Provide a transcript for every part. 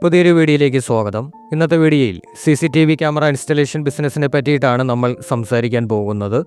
പുതിയൊരു വീഡിയോയിലേക്ക് സ്വാഗതം. ഇന്നത്തെ വീഡിയോയിൽ CCTV ക്യാമറ ഇൻസ്റ്റലേഷൻ ബിസിനസ്സിനെ പറ്റിയിട്ടാണ് നമ്മൾ സംസാരിക്കാൻ പോകുന്നത്.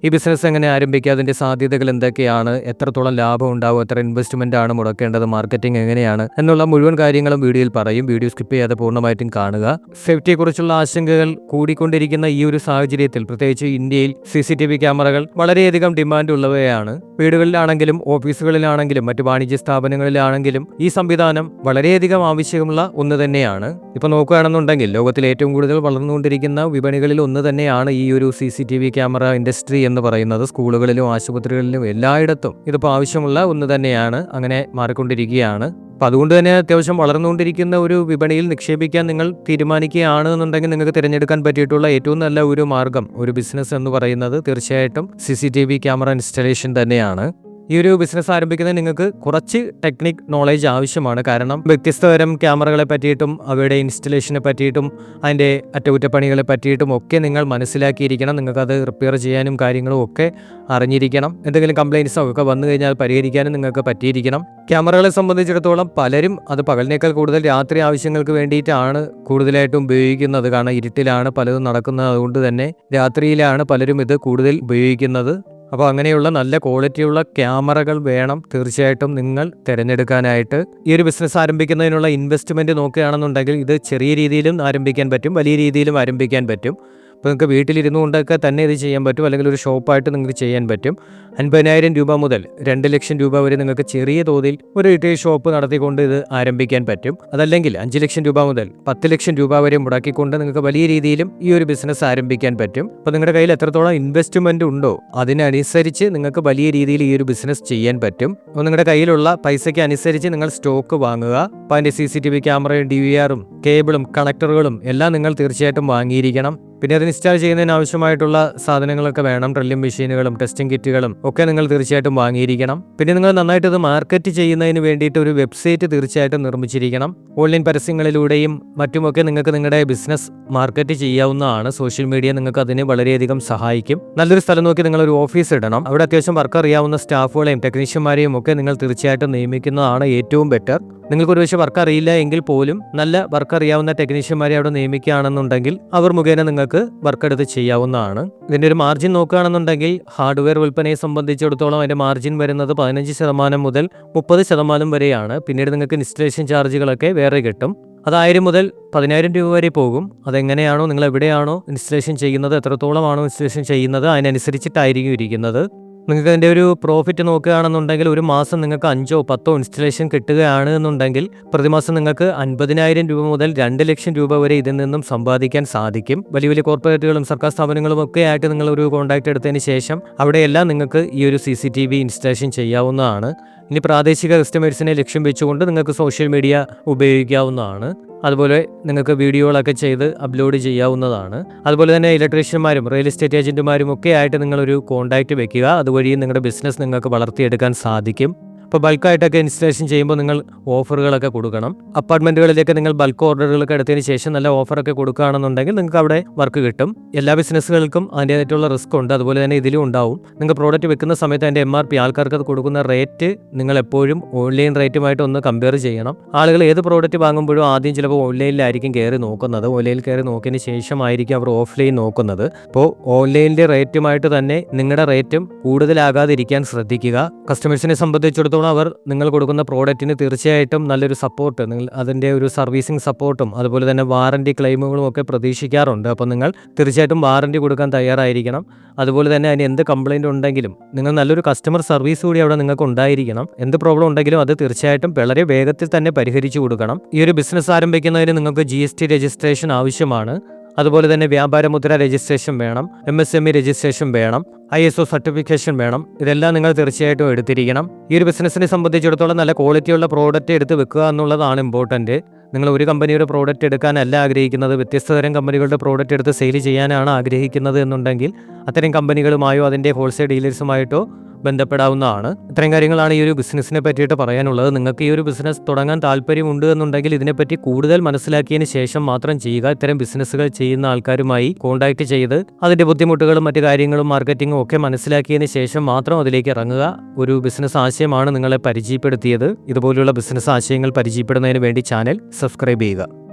ഈ ബിസിനസ് എങ്ങനെ ആരംഭിക്കുക, അതിൻ്റെ സാധ്യതകൾ എന്തൊക്കെയാണ്, എത്രത്തോളം ലാഭം ഉണ്ടാവും, എത്ര ഇൻവെസ്റ്റ്മെൻ്റ് ആണ് മുടക്കേണ്ടത്, മാർക്കറ്റിംഗ് എങ്ങനെയാണ് എന്നുള്ള മുഴുവൻ കാര്യങ്ങളും വീഡിയോയിൽ പറയും. വീഡിയോ സ്കിപ്പ് ചെയ്യാതെ പൂർണ്ണമായിട്ടും കാണുക. സേഫ്റ്റിയെക്കുറിച്ചുള്ള ആശങ്കകൾ കൂടിക്കൊണ്ടിരിക്കുന്ന ഈ ഒരു സാഹചര്യത്തിൽ പ്രത്യേകിച്ച് ഇന്ത്യയിൽ CCTV ക്യാമറകൾ വളരെയധികം ഡിമാൻഡ് ഉള്ളവയാണ്. വീടുകളിലാണെങ്കിലും ഓഫീസുകളിലാണെങ്കിലും മറ്റ് വാണിജ്യ സ്ഥാപനങ്ങളിലാണെങ്കിലും ഈ സംവിധാനം വളരെയധികം ആവശ്യമുള്ള ഒന്ന് തന്നെയാണ്. ഇപ്പോൾ നോക്കുകയാണെന്നുണ്ടെങ്കിൽ ലോകത്തിലെ ഏറ്റവും കൂടുതൽ വളർന്നുകൊണ്ടിരിക്കുന്ന വിപണികളിൽ ഒന്ന് തന്നെയാണ് ഈ ഒരു CCTV ക്യാമറ ഇൻഡസ്ട്രി എന്ന് പറയുന്നത്. സ്കൂളുകളിലും ആശുപത്രികളിലും എല്ലായിടത്തും ഇതിപ്പോൾ ആവശ്യമുള്ള ഒന്ന് തന്നെയാണ്. അങ്ങനെ മാറിക്കൊണ്ടിരിക്കുകയാണ്. അപ്പോൾ അതുകൊണ്ട് തന്നെ അത്യാവശ്യം വളർന്നുകൊണ്ടിരിക്കുന്ന ഒരു വിപണിയിൽ നിക്ഷേപിക്കാൻ നിങ്ങൾ തീരുമാനിക്കുകയാണ് എന്നുണ്ടെങ്കിൽ നിങ്ങൾക്ക് തിരഞ്ഞെടുക്കാൻ പറ്റിയിട്ടുള്ള ഏറ്റവും നല്ല ഒരു മാർഗം, ഒരു ബിസിനസ് എന്ന് പറയുന്നത് തീർച്ചയായിട്ടും CCTV ക്യാമറ ഇൻസ്റ്റലേഷൻ തന്നെയാണ്. ഈ ഒരു ബിസിനസ് ആരംഭിക്കുന്നതിന് നിങ്ങൾക്ക് കുറച്ച് ടെക്നിക് നോളേജ് ആവശ്യമാണ്. കാരണം വ്യത്യസ്ത തരം ക്യാമറകളെ പറ്റിയിട്ടും അവയുടെ ഇൻസ്റ്റലേഷനെ പറ്റിയിട്ടും അതിൻ്റെ അറ്റകുറ്റപ്പണികളെ പറ്റിയിട്ടും ഒക്കെ നിങ്ങൾ മനസ്സിലാക്കിയിരിക്കണം. നിങ്ങൾക്കത് റിപ്പയർ ചെയ്യാനും കാര്യങ്ങളും ഒക്കെ അറിഞ്ഞിരിക്കണം. എന്തെങ്കിലും കംപ്ലയിൻസോ ഒക്കെ വന്നു കഴിഞ്ഞാൽ പരിഹരിക്കാനും നിങ്ങൾക്ക് പറ്റിയിരിക്കണം. ക്യാമറകളെ സംബന്ധിച്ചിടത്തോളം പലരും അത് പകലിനേക്കാൾ കൂടുതൽ രാത്രി ആവശ്യങ്ങൾക്ക് വേണ്ടിയിട്ടാണ് കൂടുതലായിട്ടും ഉപയോഗിക്കുന്നത്. കാരണം ഇരുട്ടിലാണ് പലതും നടക്കുന്നത്. അതുകൊണ്ട് തന്നെ രാത്രിയിലാണ് പലരും ഇത് കൂടുതൽ ഉപയോഗിക്കുന്നത്. അപ്പോൾ അങ്ങനെയുള്ള നല്ല ക്വാളിറ്റിയുള്ള ക്യാമറകൾ വേണം തീർച്ചയായിട്ടും നിങ്ങൾ തിരഞ്ഞെടുക്കാനായിട്ട്. ഈ ഒരു ബിസിനസ് ആരംഭിക്കുന്നതിനുള്ള ഇൻവെസ്റ്റ്മെൻറ്റ് നോക്കുകയാണെന്നുണ്ടെങ്കിൽ ഇത് ചെറിയ രീതിയിലും ആരംഭിക്കാൻ പറ്റും, വലിയ രീതിയിലും ആരംഭിക്കാൻ പറ്റും. അപ്പോൾ നിങ്ങൾക്ക് വീട്ടിലിരുന്നു കൊണ്ടൊക്കെ തന്നെ ഇത് ചെയ്യാൻ പറ്റും, അല്ലെങ്കിൽ ഒരു ഷോപ്പായിട്ട് നിങ്ങൾക്ക് ചെയ്യാൻ പറ്റും. 50,000 രൂപ മുതൽ 2 ലക്ഷം രൂപ വരെ നിങ്ങൾക്ക് ചെറിയ തോതിൽ ഒരു റീറ്റെയിൽ ഷോപ്പ് നടത്തിക്കൊണ്ട് ഇത് ആരംഭിക്കാൻ പറ്റും. അതല്ലെങ്കിൽ 5 ലക്ഷം രൂപ മുതൽ 10 ലക്ഷം രൂപ വരെ മുടക്കിക്കൊണ്ട് നിങ്ങൾക്ക് വലിയ രീതിയിലും ഈ ഒരു ബിസിനസ് ആരംഭിക്കാൻ പറ്റും. അപ്പോൾ നിങ്ങളുടെ കയ്യിൽ എത്രത്തോളം ഇൻവെസ്റ്റ്മെൻറ്റ് ഉണ്ടോ അതിനനുസരിച്ച് നിങ്ങൾക്ക് വലിയ രീതിയിൽ ഈ ഒരു ബിസിനസ് ചെയ്യാൻ പറ്റും. അപ്പോൾ നിങ്ങളുടെ കയ്യിലുള്ള പൈസയ്ക്ക് അനുസരിച്ച് നിങ്ങൾ സ്റ്റോക്ക് വാങ്ങുക. അപ്പോൾ അതിൻ്റെ CCTV ക്യാമറയും DVR-ഉം കേബിളും കണക്ടറുകളും എല്ലാം നിങ്ങൾ തീർച്ചയായിട്ടും വാങ്ങിയിരിക്കണം. പിന്നെ അത് ഇൻസ്റ്റാൾ ചെയ്യുന്നതിന് ആവശ്യമായിട്ടുള്ള സാധനങ്ങളൊക്കെ വേണം. ഡ്രില്ലിംഗ് മെഷീനുകളും ടെസ്റ്റിംഗ് കിറ്റുകളും ഒക്കെ നിങ്ങൾ തീർച്ചയായിട്ടും വാങ്ങിയിരിക്കണം. പിന്നെ നിങ്ങൾ നന്നായിട്ട് ഇത് മാർക്കറ്റ് ചെയ്യുന്നതിന് വേണ്ടിയിട്ട് ഒരു വെബ്സൈറ്റ് തീർച്ചയായിട്ടും നിർമ്മിച്ചിരിക്കണം. ഓൺലൈൻ പരസ്യങ്ങളിലൂടെയും മറ്റുമൊക്കെ നിങ്ങൾക്ക് നിങ്ങളുടെ ബിസിനസ് മാർക്കറ്റ് ചെയ്യാവുന്നതാണ്. സോഷ്യൽ മീഡിയ നിങ്ങൾക്ക് അതിന് വളരെയധികം സഹായിക്കും. നല്ലൊരു സ്ഥലം നോക്കി നിങ്ങളൊരു ഓഫീസ് ഇടണം. അവിടെ അത്യാവശ്യം വർക്ക് അറിയാവുന്ന സ്റ്റാഫുകളെയും ടെക്നീഷ്യന്മാരെയും ഒക്കെ നിങ്ങൾ തീർച്ചയായിട്ടും നിയമിക്കുന്നതാണ് ഏറ്റവും ബെറ്റർ. നിങ്ങൾക്ക് ഒരുപക്ഷെ വർക്ക് അറിയില്ല എങ്കിൽ പോലും നല്ല വർക്ക് അറിയാവുന്ന ടെക്നീഷ്യന്മാരെ അവിടെ നിയമിക്കുകയാണെന്നുണ്ടെങ്കിൽ അവർ മുഖേന നിങ്ങൾക്ക് വർക്ക് എടുത്ത് ചെയ്യാവുന്നതാണ്. ഇതിൻ്റെ ഒരു മാർജിൻ നോക്കുകയാണെന്നുണ്ടെങ്കിൽ ഹാർഡ്വെയർ വിൽപ്പനയെ സംബന്ധിച്ചിടത്തോളം അതിൻ്റെ മാർജിൻ വരുന്നത് 15% മുതൽ 30% വരെയാണ്. പിന്നീട് നിങ്ങൾക്ക് ഇൻസ്റ്റലേഷൻ ചാർജുകളൊക്കെ വേറെ കിട്ടും. അത് 1000 മുതൽ 10,000 രൂപ വരെ പോകും. അതെങ്ങനെയാണോ, നിങ്ങൾ എവിടെയാണോ ഇൻസ്റ്റലേഷൻ ചെയ്യുന്നത്, എത്രത്തോളമാണോ ഇൻസ്റ്റലേഷൻ ചെയ്യുന്നത് അതിനനുസരിച്ചിട്ടായിരിക്കും ഇരിക്കുന്നത്. നിങ്ങൾക്ക് അതിൻ്റെ ഒരു പ്രോഫിറ്റ് നോക്കുകയാണെന്നുണ്ടെങ്കിൽ ഒരു മാസം നിങ്ങൾക്ക് 5 or 10 ഇൻസ്റ്റലേഷൻ കിട്ടുകയാണ് എന്നുണ്ടെങ്കിൽ പ്രതിമാസം നിങ്ങൾക്ക് 50,000 രൂപ മുതൽ 2 ലക്ഷം രൂപ വരെ ഇതിൽ നിന്നും സമ്പാദിക്കാൻ സാധിക്കും. വലിയ വലിയ കോർപ്പറേറ്റുകളും സർക്കാർ സ്ഥാപനങ്ങളും ഒക്കെ ആയിട്ട് നിങ്ങൾ ഒരു കോൺടാക്ട് എടുത്തതിന് ശേഷം അവിടെയെല്ലാം നിങ്ങൾക്ക് ഈ ഒരു CCTV ഇൻസ്റ്റലേഷൻ ചെയ്യാവുന്നതാണ്. ഇനി പ്രാദേശിക കസ്റ്റമേഴ്സിനെ ലക്ഷ്യം വെച്ചുകൊണ്ട് നിങ്ങൾക്ക് സോഷ്യൽ മീഡിയ ഉപയോഗിക്കാവുന്നതാണ്. അതുപോലെ നിങ്ങൾക്ക് വീഡിയോകളൊക്കെ ചെയ്ത് അപ്ലോഡ് ചെയ്യാവുന്നതാണ്. അതുപോലെ തന്നെ ഇലക്ട്രീഷ്യന്മാരും റിയൽ എസ്റ്റേറ്റ് ഏജൻറ്റുമാരും ഒക്കെ ആയിട്ട് നിങ്ങളൊരു കോൺടാക്റ്റ് വെക്കുക. അതുവഴി നിങ്ങളുടെ ബിസിനസ് നിങ്ങൾക്ക് വളർത്തിയെടുക്കാൻ സാധിക്കും. ഇപ്പോൾ ബൾക്കായിട്ടൊക്കെ ഇൻസ്റ്റലേഷൻ ചെയ്യുമ്പോൾ നിങ്ങൾ ഓഫറുകളൊക്കെ കൊടുക്കണം. അപ്പാർട്ട്മെൻറ്റുകളിലേക്ക് നിങ്ങൾ ബൾക്ക് ഓർഡറുകളൊക്കെ എടുത്തതിന് ശേഷം നല്ല ഓഫറൊക്കെ കൊടുക്കുകയാണെന്നുണ്ടെങ്കിൽ നിങ്ങൾക്ക് അവിടെ വർക്ക് കിട്ടും. എല്ലാ ബിസിനസ്സുകൾക്കും അതിൻ്റേതായിട്ടുള്ള റിസ്ക് ഉണ്ട്. അതുപോലെ തന്നെ ഇതിലും ഉണ്ടാവും. നിങ്ങൾ പ്രോഡക്റ്റ് വെക്കുന്ന സമയത്ത് അതിൻ്റെ MRP ആൾക്കാർക്ക് അത് കൊടുക്കുന്ന റേറ്റ് നിങ്ങൾ എപ്പോഴും ഓൺലൈൻ റേറ്റുമായിട്ട് ഒന്ന് കമ്പയർ ചെയ്യണം. ആളുകൾ ഏത് പ്രോഡക്റ്റ് വാങ്ങുമ്പോഴും ആദ്യം ചിലപ്പോൾ ഓൺലൈനിലായിരിക്കും കയറി നോക്കുന്നത്. ഓൺലൈനിൽ കയറി നോക്കിയതിന് ശേഷമായിരിക്കും അവർ ഓഫ്ലൈൻ നോക്കുന്നത്. അപ്പോൾ ഓൺലൈനിലെ റേറ്റുമായിട്ട് തന്നെ നിങ്ങളുടെ റേറ്റും കൂടുതലാകാതിരിക്കാൻ ശ്രദ്ധിക്കുക. കസ്റ്റമേഴ്സിനെ സംബന്ധിച്ചിടത്തോളം അവർ നിങ്ങൾ കൊടുക്കുന്ന പ്രോഡക്റ്റിന് തീർച്ചയായിട്ടും നല്ലൊരു സപ്പോർട്ട്, നിങ്ങൾ അതിൻ്റെ ഒരു സർവീസിങ് സപ്പോർട്ടും അതുപോലെ തന്നെ വാറണ്ടി ക്ലെയിമുകളും ഒക്കെ പ്രതീക്ഷിക്കാറുണ്ട്. അപ്പോൾ നിങ്ങൾ തീർച്ചയായിട്ടും വാറണ്ടി കൊടുക്കാൻ തയ്യാറായിരിക്കണം. അതുപോലെ തന്നെ അതിന് എന്ത് കംപ്ലയിൻ്റ് ഉണ്ടെങ്കിലും നിങ്ങൾ നല്ലൊരു കസ്റ്റമർ സർവീസ് കൂടി അവിടെ നിങ്ങൾക്ക് ഉണ്ടായിരിക്കണം. എന്ത് പ്രോബ്ലം ഉണ്ടെങ്കിലും അത് തീർച്ചയായിട്ടും വളരെ വേഗത്തിൽ തന്നെ പരിഹരിച്ചു കൊടുക്കണം. ഈ ഒരു ബിസിനസ് ആരംഭിക്കുന്നതിന് നിങ്ങൾക്ക് GST രജിസ്ട്രേഷൻ ആവശ്യമാണ്. അതുപോലെ തന്നെ വ്യാപാരമുദ്ര രജിസ്ട്രേഷൻ വേണം, MSME രജിസ്ട്രേഷൻ വേണം, ISO സർട്ടിഫിക്കേഷൻ വേണം. ഇതെല്ലാം നിങ്ങൾ തീർച്ചയായിട്ടും എടുത്തിരിക്കണം. ഈ ഒരു ബിസിനസ്സിനെ സംബന്ധിച്ചിടത്തോളം നല്ല ക്വാളിറ്റിയുള്ള പ്രോഡക്റ്റ് എടുത്ത് വെക്കുക എന്നുള്ളതാണ് ഇമ്പോർട്ടൻറ്റ്. നിങ്ങൾ ഒരു കമ്പനിയുടെ പ്രോഡക്റ്റ് എടുക്കാനല്ല ആഗ്രഹിക്കുന്നത്, വ്യത്യസ്ത തരം കമ്പനികളുടെ പ്രോഡക്റ്റ് എടുത്ത് സെയിൽ ചെയ്യാനാണ് ആഗ്രഹിക്കുന്നത് എന്നുണ്ടെങ്കിൽ അത്തരം കമ്പനികളുമായോ അതിൻ്റെ ഹോൾസെയിൽ ഡീലേഴ്സുമായിട്ടോ ബന്ധപ്പെടാവുന്നതാണ്. ഇത്രയും കാര്യങ്ങളാണ് ഈ ഒരു ബിസിനസ്സിനെ പറ്റിയിട്ട് പറയാനുള്ളത്. നിങ്ങൾക്ക് ഈ ഒരു ബിസിനസ് തുടങ്ങാൻ താല്പര്യമുണ്ട് എന്നുണ്ടെങ്കിൽ ഇതിനെപ്പറ്റി കൂടുതൽ മനസ്സിലാക്കിയതിന് ശേഷം മാത്രം ചെയ്യുക. ഇത്തരം ബിസിനസ്സുകൾ ചെയ്യുന്ന ആൾക്കാരുമായി കോൺടാക്ട് ചെയ്ത് അതിൻ്റെ ബുദ്ധിമുട്ടുകളും മറ്റു കാര്യങ്ങളും മാർക്കറ്റിങ്ങും ഒക്കെ മനസ്സിലാക്കിയതിന് ശേഷം മാത്രം അതിലേക്ക് ഇറങ്ങുക. ഒരു ബിസിനസ് ആശയമാണ് നിങ്ങളെ പരിചയപ്പെടുത്തിയത്. ഇതുപോലുള്ള ബിസിനസ് ആശയങ്ങൾ പരിചയപ്പെടുന്നതിന് വേണ്ടി ചാനൽ സബ്സ്ക്രൈബ് ചെയ്യുക.